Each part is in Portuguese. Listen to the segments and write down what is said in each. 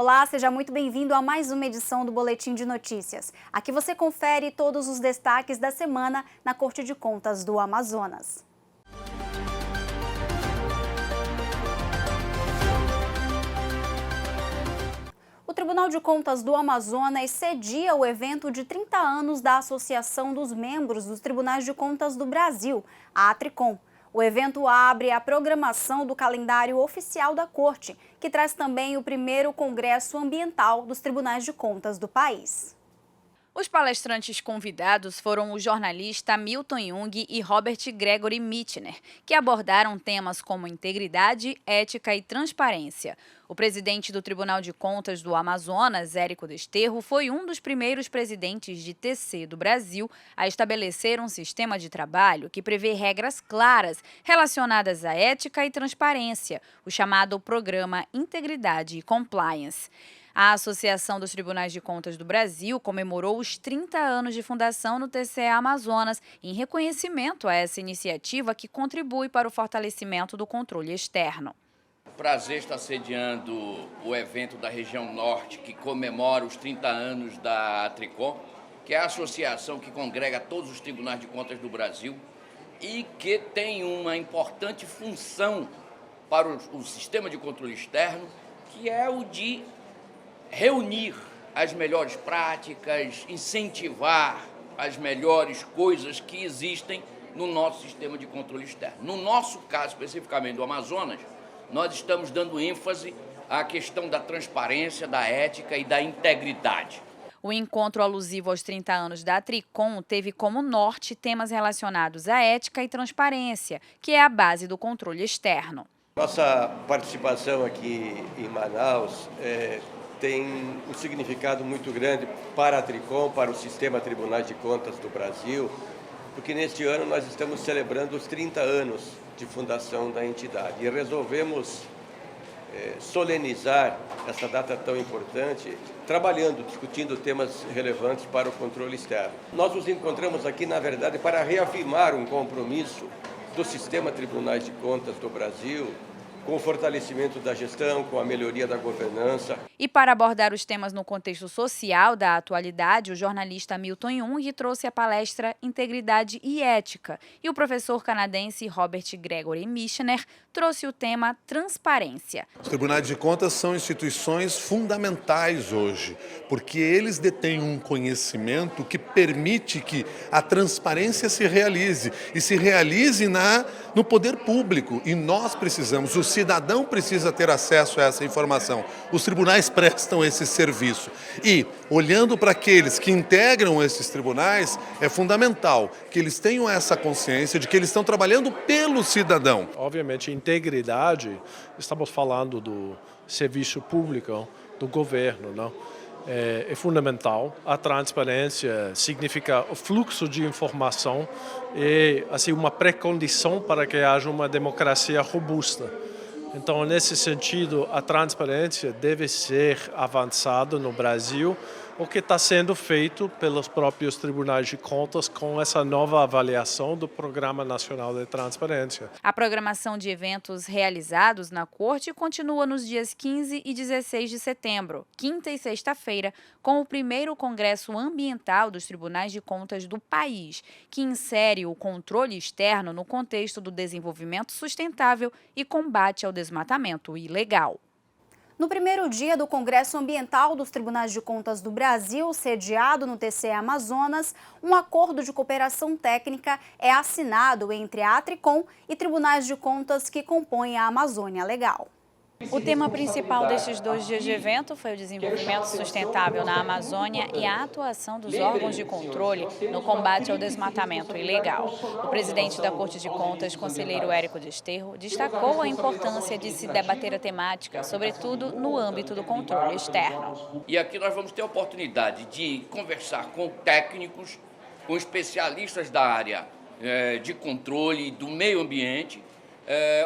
Olá, seja muito bem-vindo a mais uma edição do Boletim de Notícias. Aqui você confere todos os destaques da semana na Corte de Contas do Amazonas. O Tribunal de Contas do Amazonas cedia o evento de 30 anos da Associação dos Membros dos Tribunais de Contas do Brasil, a ATRICOM. O evento abre a programação do calendário oficial da Corte, que traz também o primeiro Congresso Ambiental dos Tribunais de Contas do país. Os palestrantes convidados foram o jornalista Milton Jung e Robert Gregory Michener, que abordaram temas como integridade, ética e transparência. O presidente do Tribunal de Contas do Amazonas, Érico Desterro, foi um dos primeiros presidentes de TC do Brasil a estabelecer um sistema de trabalho que prevê regras claras relacionadas à ética e transparência, o chamado Programa Integridade e Compliance. A Associação dos Tribunais de Contas do Brasil comemorou os 30 anos de fundação no TCE Amazonas, em reconhecimento a essa iniciativa que contribui para o fortalecimento do controle externo. Prazer estar sediando o evento da região norte que comemora os 30 anos da ATRICOM, que é a associação que congrega todos os tribunais de contas do Brasil e que tem uma importante função para o sistema de controle externo, que é o de reunir as melhores práticas, incentivar as melhores coisas que existem no nosso sistema de controle externo. No nosso caso, especificamente do Amazonas, nós estamos dando ênfase à questão da transparência, da ética e da integridade. O encontro alusivo aos 30 anos da ATRICOM teve como norte temas relacionados à ética e transparência, que é a base do controle externo. Nossa participação aqui em Manaus tem um significado muito grande para a ATRICOM, para o Sistema Tribunais de Contas do Brasil, porque neste ano nós estamos celebrando os 30 anos de fundação da entidade e resolvemos solenizar essa data tão importante, trabalhando, discutindo temas relevantes para o controle externo. Nós nos encontramos aqui, na verdade, para reafirmar um compromisso do Sistema Tribunais de Contas do Brasil, com o fortalecimento da gestão, com a melhoria da governança. E para abordar os temas no contexto social da atualidade, o jornalista Milton Jung trouxe a palestra Integridade e Ética. E o professor canadense Robert Gregory Michener trouxe o tema Transparência. Os tribunais de contas são instituições fundamentais hoje, porque eles detêm um conhecimento que permite que a transparência se realize, e se realize no poder público. E nós precisamos, o cidadão precisa ter acesso a essa informação. Os tribunais prestam esse serviço. E, olhando para aqueles que integram esses tribunais, é fundamental que eles tenham essa consciência de que eles estão trabalhando pelo cidadão. Obviamente, integridade, estamos falando do serviço público, do governo, não? É fundamental. A transparência significa o fluxo de informação e assim, uma pré-condição para que haja uma democracia robusta. Então, nesse sentido, a transparência deve ser avançada no Brasil, o que está sendo feito pelos próprios tribunais de contas com essa nova avaliação do Programa Nacional de Transparência. A programação de eventos realizados na Corte continua nos dias 15 e 16 de setembro, quinta e sexta-feira, com o primeiro Congresso Ambiental dos Tribunais de Contas do país, que insere o controle externo no contexto do desenvolvimento sustentável e combate ao desmatamento ilegal. No primeiro dia do Congresso Ambiental dos Tribunais de Contas do Brasil, sediado no TCE Amazonas, um acordo de cooperação técnica é assinado entre a ATRICOM e tribunais de contas que compõem a Amazônia Legal. O tema principal destes 2 dias de evento foi o desenvolvimento sustentável na Amazônia e a atuação dos órgãos de controle no combate ao desmatamento ilegal. O presidente da Corte de Contas, conselheiro Érico Desterro, destacou a importância de se debater a temática, sobretudo no âmbito do controle externo. E aqui nós vamos ter a oportunidade de conversar com técnicos, com especialistas da área de controle do meio ambiente,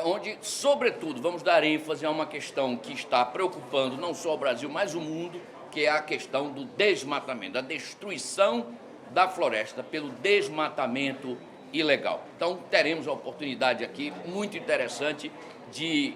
onde, sobretudo, vamos dar ênfase a uma questão que está preocupando não só o Brasil, mas o mundo, que é a questão do desmatamento, da destruição da floresta pelo desmatamento ilegal. Então, teremos a oportunidade aqui, muito interessante, de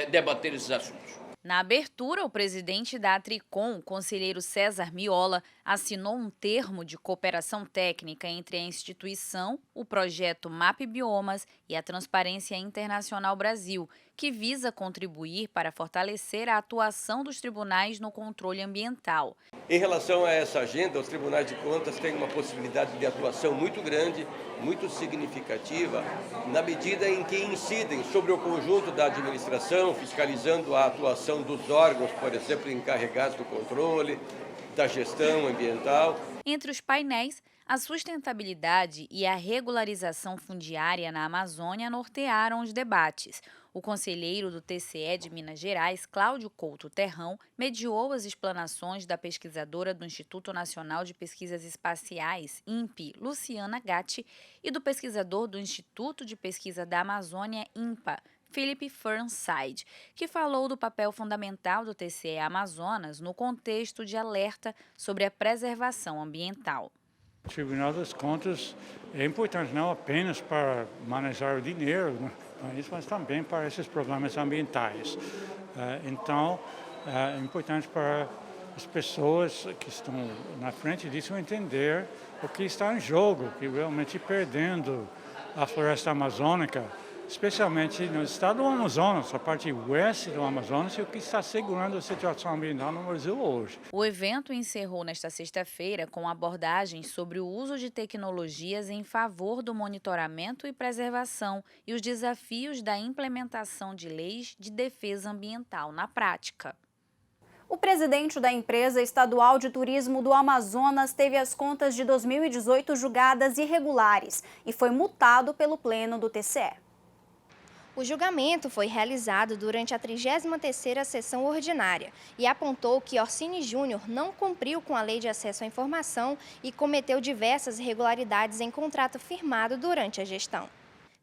debater esses assuntos. Na abertura, o presidente da Atricom, o conselheiro César Miola, assinou um termo de cooperação técnica entre a instituição, o projeto MAP Biomas e a Transparência Internacional Brasil, que visa contribuir para fortalecer a atuação dos tribunais no controle ambiental. Em relação a essa agenda, os tribunais de contas têm uma possibilidade de atuação muito grande, muito significativa, na medida em que incidem sobre o conjunto da administração, fiscalizando a atuação dos órgãos, por exemplo, encarregados do controle, da gestão ambiental. Entre os painéis, a sustentabilidade e a regularização fundiária na Amazônia nortearam os debates. O conselheiro do TCE de Minas Gerais, Cláudio Couto Terrão, mediou as explanações da pesquisadora do Instituto Nacional de Pesquisas Espaciais, INPE, Luciana Gatti, e do pesquisador do Instituto de Pesquisa da Amazônia, INPA, Philip Fernside, que falou do papel fundamental do TCE Amazonas no contexto de alerta sobre a preservação ambiental. O Tribunal das Contas é importante não apenas para manejar o dinheiro no país, mas também para esses problemas ambientais. Então, é importante para as pessoas que estão na frente disso entender o que está em jogo, que realmente perdendo a floresta amazônica, especialmente no estado do Amazonas, a parte oeste do Amazonas, e o que está segurando a situação ambiental no Brasil hoje. O evento encerrou nesta sexta-feira com abordagens sobre o uso de tecnologias em favor do monitoramento e preservação e os desafios da implementação de leis de defesa ambiental na prática. O presidente da empresa estadual de turismo do Amazonas teve as contas de 2018 julgadas irregulares e foi multado pelo Pleno do TCE. O julgamento foi realizado durante a 33ª sessão ordinária e apontou que Orsini Júnior não cumpriu com a Lei de Acesso à Informação e cometeu diversas irregularidades em contrato firmado durante a gestão.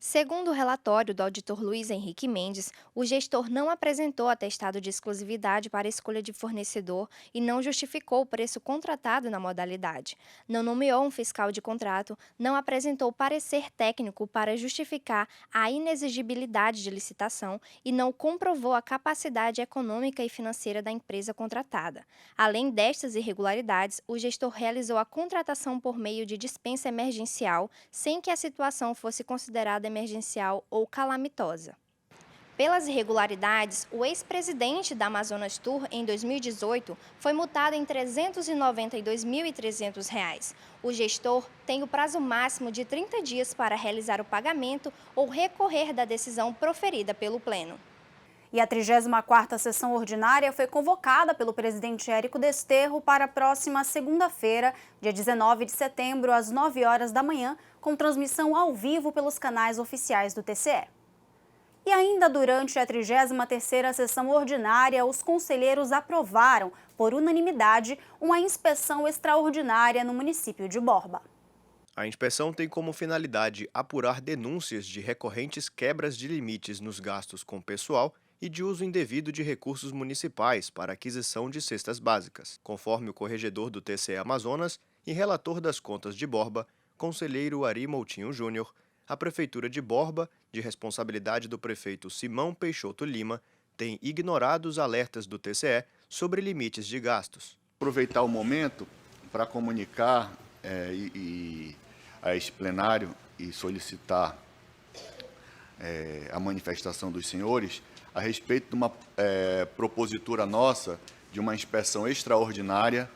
Segundo o relatório do auditor Luiz Henrique Mendes, o gestor não apresentou atestado de exclusividade para a escolha de fornecedor e não justificou o preço contratado na modalidade. Não nomeou um fiscal de contrato, não apresentou parecer técnico para justificar a inexigibilidade de licitação e não comprovou a capacidade econômica e financeira da empresa contratada. Além destas irregularidades, o gestor realizou a contratação por meio de dispensa emergencial, sem que a situação fosse considerada emergencial ou calamitosa. Pelas irregularidades, o ex-presidente da Amazonas Tour, em 2018, foi multado em R$ 392.300. O gestor tem o prazo máximo de 30 dias para realizar o pagamento ou recorrer da decisão proferida pelo Pleno. E a 34ª sessão ordinária foi convocada pelo presidente Érico Desterro para a próxima segunda-feira, dia 19 de setembro, às 9 horas da manhã, com transmissão ao vivo pelos canais oficiais do TCE. E ainda durante a 33ª sessão ordinária, os conselheiros aprovaram, por unanimidade, uma inspeção extraordinária no município de Borba. A inspeção tem como finalidade apurar denúncias de recorrentes quebras de limites nos gastos com pessoal e de uso indevido de recursos municipais para aquisição de cestas básicas, conforme o corregedor do TCE Amazonas e relator das contas de Borba, conselheiro Ari Moutinho Júnior. A Prefeitura de Borba, de responsabilidade do prefeito Simão Peixoto Lima, tem ignorado os alertas do TCE sobre limites de gastos. Aproveitar o momento para comunicar a esse plenário e solicitar a manifestação dos senhores a respeito de uma propositura nossa de uma inspeção extraordinária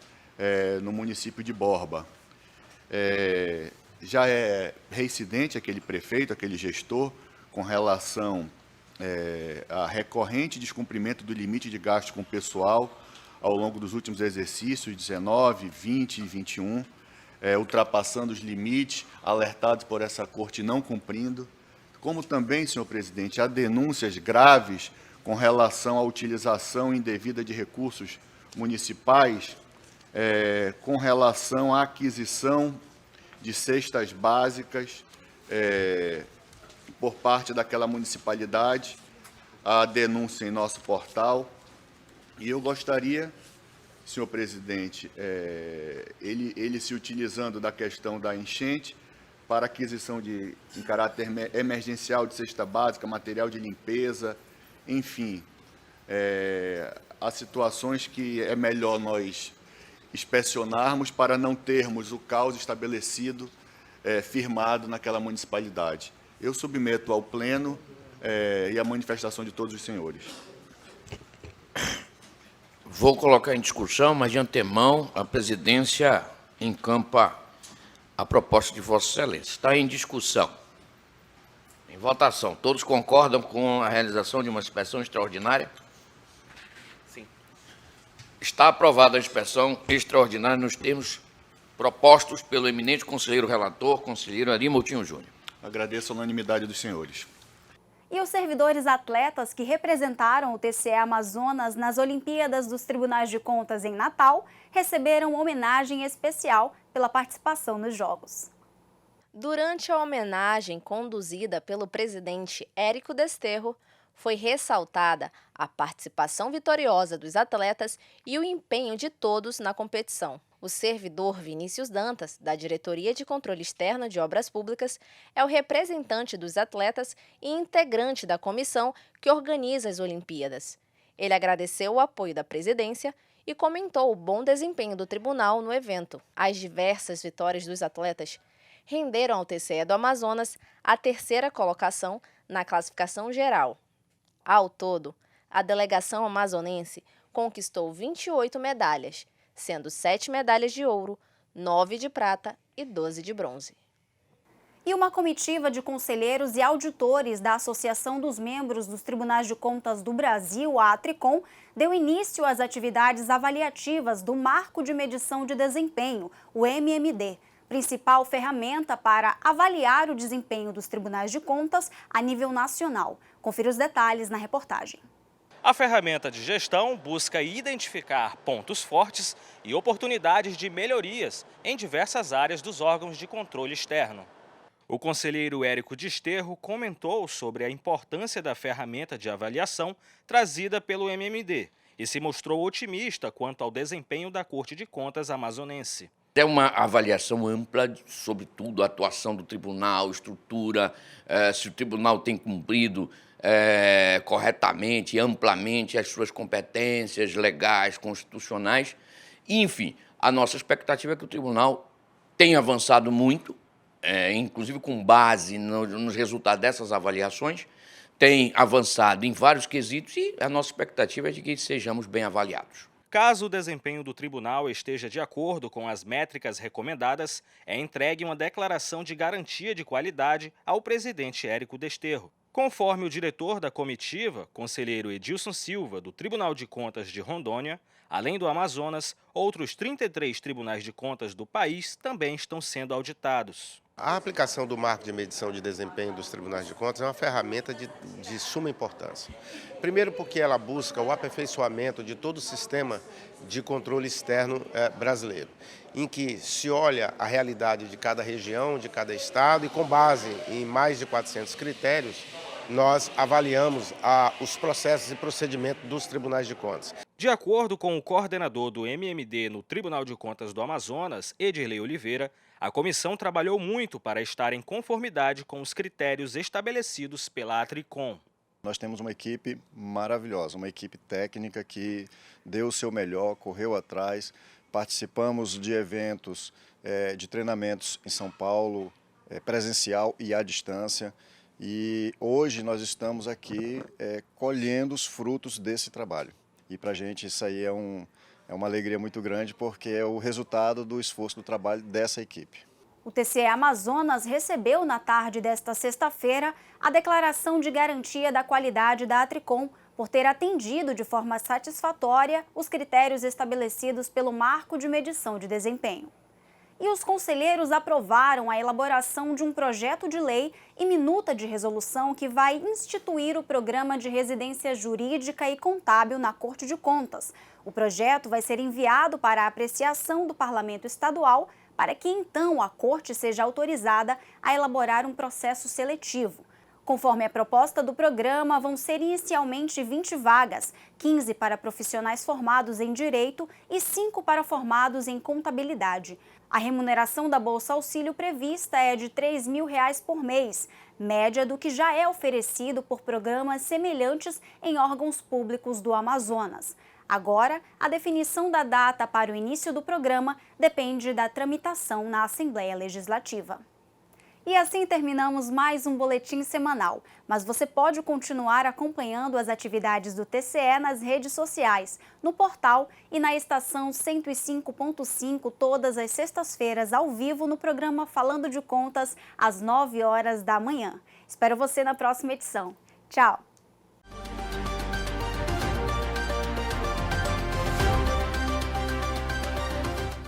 no município de Borba. Já é reincidente aquele prefeito, aquele gestor, com relação a recorrente descumprimento do limite de gasto com pessoal ao longo dos últimos exercícios, 19, 20 e 21, ultrapassando os limites alertados por essa corte e não cumprindo. Como também, senhor presidente, há denúncias graves com relação à utilização indevida de recursos municipais, com relação à aquisição de cestas básicas por parte daquela municipalidade, a denúncia em nosso portal. E eu gostaria, senhor presidente, ele se utilizando da questão da enchente para aquisição em caráter emergencial de cesta básica, material de limpeza, enfim, há situações que é melhor nós inspecionarmos para não termos o caos estabelecido, firmado naquela municipalidade. Eu submeto ao pleno e à manifestação de todos os senhores. Vou colocar em discussão, mas de antemão a presidência encampa a proposta de Vossa Excelência. Está em discussão. Em votação. Todos concordam com a realização de uma inspeção extraordinária? Sim. Está aprovada a inspeção extraordinária nos termos propostos pelo eminente conselheiro relator, conselheiro Ari Moutinho Júnior. Agradeço a unanimidade dos senhores. E os servidores atletas que representaram o TCE Amazonas nas Olimpíadas dos Tribunais de Contas em Natal receberam homenagem especial pela participação nos Jogos. Durante a homenagem conduzida pelo presidente Érico Desterro, foi ressaltada a participação vitoriosa dos atletas e o empenho de todos na competição. O servidor Vinícius Dantas, da Diretoria de Controle Externo de Obras Públicas, é o representante dos atletas e integrante da comissão que organiza as Olimpíadas. Ele agradeceu o apoio da presidência e comentou o bom desempenho do tribunal no evento. As diversas vitórias dos atletas renderam ao TCE do Amazonas a terceira colocação na classificação geral. Ao todo, a delegação amazonense conquistou 28 medalhas, sendo 7 medalhas de ouro, 9 de prata e 12 de bronze. E uma comitiva de conselheiros e auditores da Associação dos Membros dos Tribunais de Contas do Brasil, a ATRICOM, deu início às atividades avaliativas do Marco de Medição de Desempenho, o MMD, principal ferramenta para avaliar o desempenho dos tribunais de contas a nível nacional. Confira os detalhes na reportagem. A ferramenta de gestão busca identificar pontos fortes e oportunidades de melhorias em diversas áreas dos órgãos de controle externo. O conselheiro Érico Desterro comentou sobre a importância da ferramenta de avaliação trazida pelo MMD e se mostrou otimista quanto ao desempenho da Corte de Contas amazonense. É uma avaliação ampla sobre tudo, a atuação do tribunal, estrutura, se o tribunal tem cumprido corretamente, amplamente as suas competências legais, constitucionais. Enfim, a nossa expectativa é que o tribunal tenha avançado muito, inclusive com base nos resultados dessas avaliações, tem avançado em vários quesitos e a nossa expectativa é de que sejamos bem avaliados. Caso o desempenho do tribunal esteja de acordo com as métricas recomendadas, é entregue uma declaração de garantia de qualidade ao presidente Érico Desterro. Conforme o diretor da comitiva, conselheiro Edilson Silva, do Tribunal de Contas de Rondônia, além do Amazonas, outros 33 tribunais de contas do país também estão sendo auditados. A aplicação do marco de medição de desempenho dos tribunais de contas é uma ferramenta de suma importância. Primeiro porque ela busca o aperfeiçoamento de todo o sistema de controle externo brasileiro, em que se olha a realidade de cada região, de cada estado e com base em mais de 400 critérios, nós avaliamos os processos e procedimentos dos tribunais de contas. De acordo com o coordenador do MMD no Tribunal de Contas do Amazonas, Edirley Oliveira, a comissão trabalhou muito para estar em conformidade com os critérios estabelecidos pela ATRICOM. Nós temos uma equipe maravilhosa, uma equipe técnica que deu o seu melhor, correu atrás. Participamos de eventos, de treinamentos em São Paulo, presencial e à distância. E hoje nós estamos aqui colhendo os frutos desse trabalho. E para a gente isso aí é uma alegria muito grande, porque é o resultado do esforço do trabalho dessa equipe. O TCE Amazonas recebeu na tarde desta sexta-feira a declaração de garantia da qualidade da ATRICOM por ter atendido de forma satisfatória os critérios estabelecidos pelo Marco de Medição de Desempenho. E os conselheiros aprovaram a elaboração de um projeto de lei e minuta de resolução que vai instituir o programa de residência jurídica e contábil na Corte de Contas. O projeto vai ser enviado para a apreciação do Parlamento Estadual para que então a Corte seja autorizada a elaborar um processo seletivo. Conforme a proposta do programa, vão ser inicialmente 20 vagas, 15 para profissionais formados em Direito e 5 para formados em Contabilidade. A remuneração da Bolsa Auxílio prevista é de R$ 3.000 por mês. média do que já é oferecido por programas semelhantes em órgãos públicos do Amazonas. Agora, a definição da data para o início do programa depende da tramitação na Assembleia Legislativa. E assim terminamos mais um boletim semanal, mas você pode continuar acompanhando as atividades do TCE nas redes sociais, no portal e na estação 105.5 todas as sextas-feiras ao vivo no programa Falando de Contas às 9 horas da manhã. Espero você na próxima edição. Tchau!